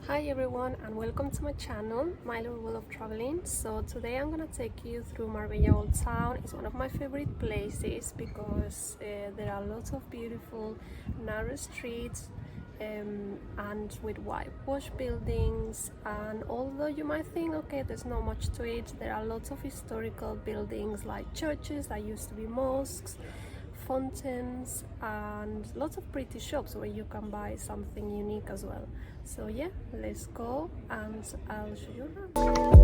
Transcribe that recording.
Hi everyone and welcome to my channel, My Little World of Traveling. So today I'm gonna take you through Marbella Old Town. It's one of my favorite places because there are lots of beautiful narrow streets and with whitewashed buildings, and although you might think okay there's not much to it, there are lots of historical buildings like churches that used to be mosques, fountains, and lots of pretty shops where you can buy something unique as well. So yeah, let's go and I'll show you around.